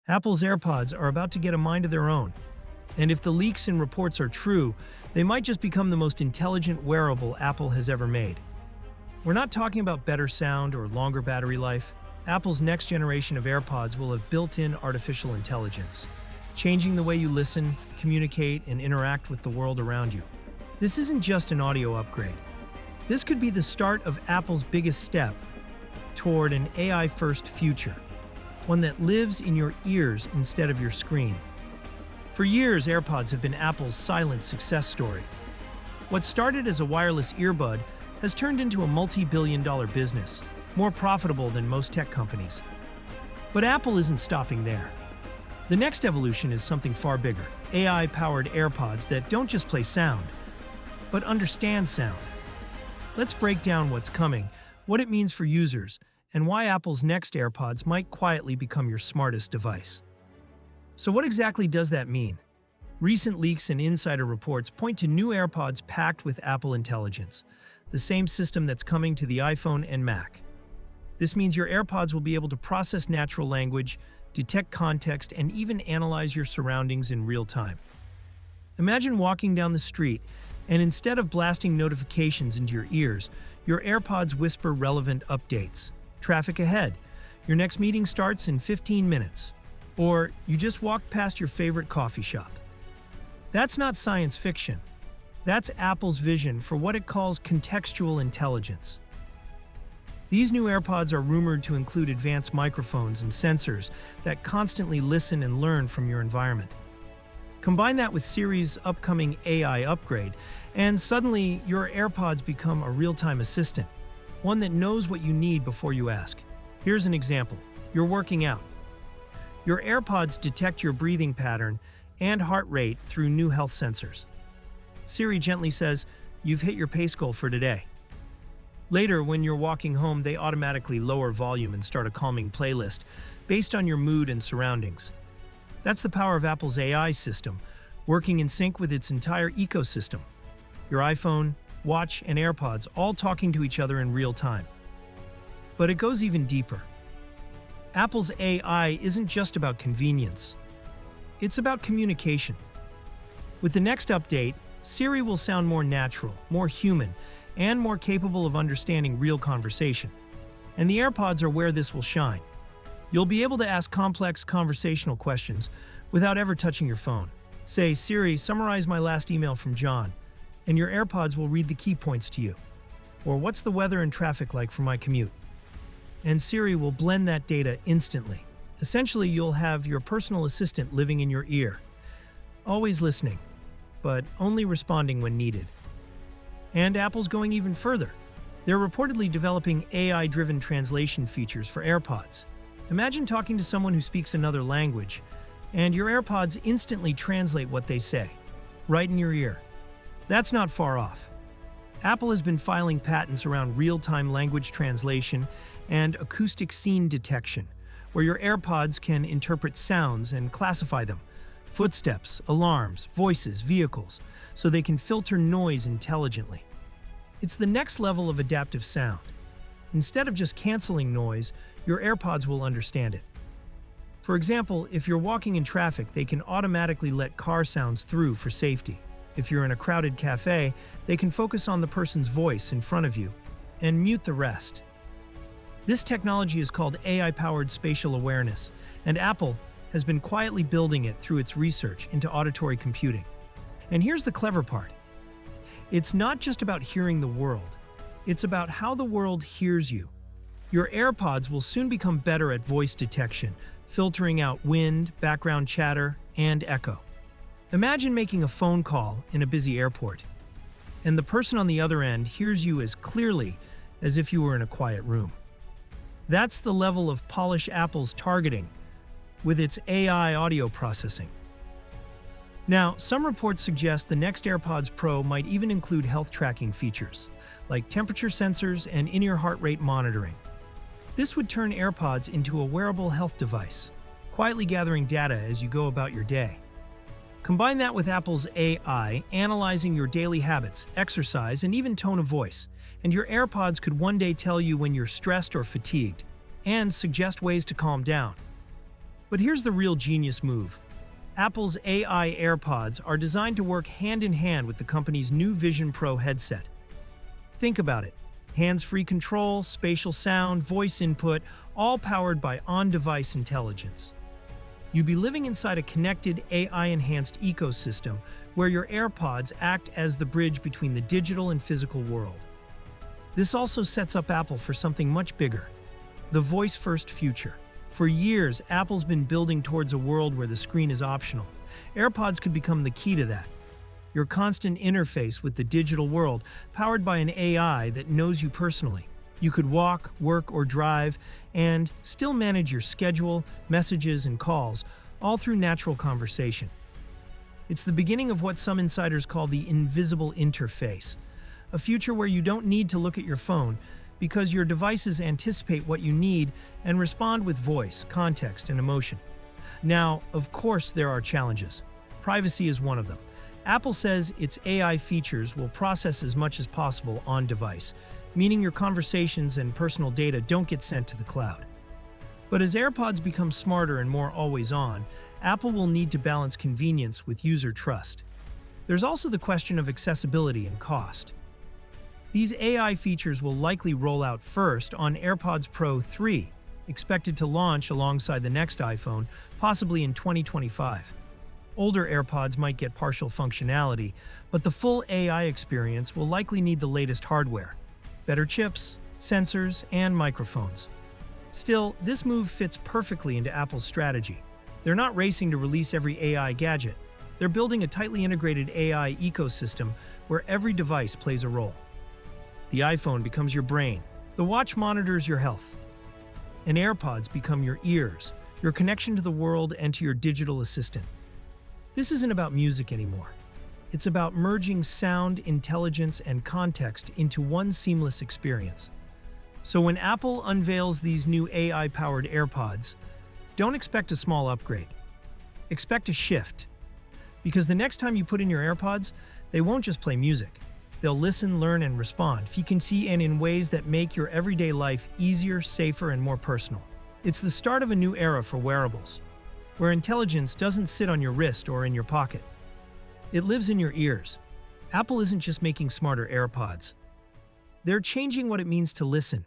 Apple's AirPods are about to get a mind of their own. And if the leaks and reports are true, they might just become the most intelligent wearable Apple has ever made. We're not talking about better sound or longer battery life. Apple's next generation of AirPods will have built-in artificial intelligence, changing the way you listen, communicate, and interact with the world around you. This isn't just an audio upgrade. This could be the start of Apple's biggest step toward an AI-first future, one that lives in your ears instead of your screen. For years, AirPods have been Apple's silent success story. What started as a wireless earbud has turned into a multi-billion-dollar business, more profitable than most tech companies. But Apple isn't stopping there. The next evolution is something far bigger, AI-powered AirPods that don't just play sound, but understand sound. Let's break down what's coming, what it means for users, and why Apple's next AirPods might quietly become your smartest device. So what exactly does that mean? Recent leaks and insider reports point to new AirPods packed with Apple Intelligence, the same system that's coming to the iPhone and Mac. This means your AirPods will be able to process natural language, detect context, and even analyze your surroundings in real time. Imagine walking down the street, and instead of blasting notifications into your ears, your AirPods whisper relevant updates. Traffic ahead. Your next meeting starts in 15 minutes. Or you just walked past your favorite coffee shop. That's not science fiction. That's Apple's vision for what it calls contextual intelligence. These new AirPods are rumored to include advanced microphones and sensors that constantly listen and learn from your environment. Combine that with Siri's upcoming AI upgrade, and suddenly your AirPods become a real-time assistant, one that knows what you need before you ask. Here's an example. You're working out. Your AirPods detect your breathing pattern and heart rate through new health sensors. Siri gently says, "You've hit your pace goal for today." Later, when you're walking home, they automatically lower volume and start a calming playlist based on your mood and surroundings. That's the power of Apple's AI system, working in sync with its entire ecosystem. Your iPhone, watch, and AirPods all talking to each other in real time. But it goes even deeper. Apple's AI isn't just about convenience. It's about communication. With the next update, Siri will sound more natural, more human, and more capable of understanding real conversation. And the AirPods are where this will shine. You'll be able to ask complex conversational questions without ever touching your phone. Say, "Siri, summarize my last email from John," and your AirPods will read the key points to you. Or, "What's the weather and traffic like for my commute?" And Siri will blend that data instantly. Essentially, you'll have your personal assistant living in your ear, always listening, but only responding when needed. And Apple's going even further. They're reportedly developing AI-driven translation features for AirPods. Imagine talking to someone who speaks another language, and your AirPods instantly translate what they say, right in your ear. That's not far off. Apple has been filing patents around real-time language translation and acoustic scene detection, where your AirPods can interpret sounds and classify them, footsteps, alarms, voices, vehicles, so they can filter noise intelligently. It's the next level of adaptive sound. Instead of just canceling noise, your AirPods will understand it. For example, if you're walking in traffic, they can automatically let car sounds through for safety. If you're in a crowded cafe, they can focus on the person's voice in front of you and mute the rest. This technology is called AI-powered spatial awareness, and Apple has been quietly building it through its research into auditory computing. And here's the clever part. It's not just about hearing the world. It's about how the world hears you. Your AirPods will soon become better at voice detection, filtering out wind, background chatter, and echo. Imagine making a phone call in a busy airport, and the person on the other end hears you as clearly as if you were in a quiet room. That's the level of polish Apple's targeting with its AI audio processing. Now, some reports suggest the next AirPods Pro might even include health tracking features, like temperature sensors and in-ear heart rate monitoring. This would turn AirPods into a wearable health device, quietly gathering data as you go about your day. Combine that with Apple's AI analyzing your daily habits, exercise, and even tone of voice, and your AirPods could one day tell you when you're stressed or fatigued, and suggest ways to calm down. But here's the real genius move. Apple's AI AirPods are designed to work hand in hand with the company's new Vision Pro headset. Think about it. Hands-free control, spatial sound, voice input, all powered by on-device intelligence. You'd be living inside a connected, AI-enhanced ecosystem where your AirPods act as the bridge between the digital and physical world. This also sets up Apple for something much bigger, the voice-first future. For years, Apple's been building towards a world where the screen is optional. AirPods could become the key to that. Your constant interface with the digital world, powered by an AI that knows you personally. You could walk, work, or drive, and still manage your schedule, messages, and calls, all through natural conversation. It's the beginning of what some insiders call the invisible interface, a future where you don't need to look at your phone because your devices anticipate what you need and respond with voice, context, and emotion. Now, of course, there are challenges. Privacy is one of them. Apple says its AI features will process as much as possible on device, meaning your conversations and personal data don't get sent to the cloud. But as AirPods become smarter and more always on, Apple will need to balance convenience with user trust. There's also the question of accessibility and cost. These AI features will likely roll out first on AirPods Pro 3, expected to launch alongside the next iPhone, possibly in 2025. Older AirPods might get partial functionality, but the full AI experience will likely need the latest hardware, better chips, sensors, and microphones. Still, this move fits perfectly into Apple's strategy. They're not racing to release every AI gadget. They're building a tightly integrated AI ecosystem where every device plays a role. The iPhone becomes your brain. The watch monitors your health. And AirPods become your ears, your connection to the world and to your digital assistant. This isn't about music anymore. It's about merging sound, intelligence, and context into one seamless experience. So when Apple unveils these new AI-powered AirPods, don't expect a small upgrade. Expect a shift. Because the next time you put in your AirPods, they won't just play music. They'll listen, learn, and respond, frequency and in ways that make your everyday life easier, safer, and more personal. It's the start of a new era for wearables, where intelligence doesn't sit on your wrist or in your pocket. It lives in your ears. Apple isn't just making smarter AirPods. They're changing what it means to listen,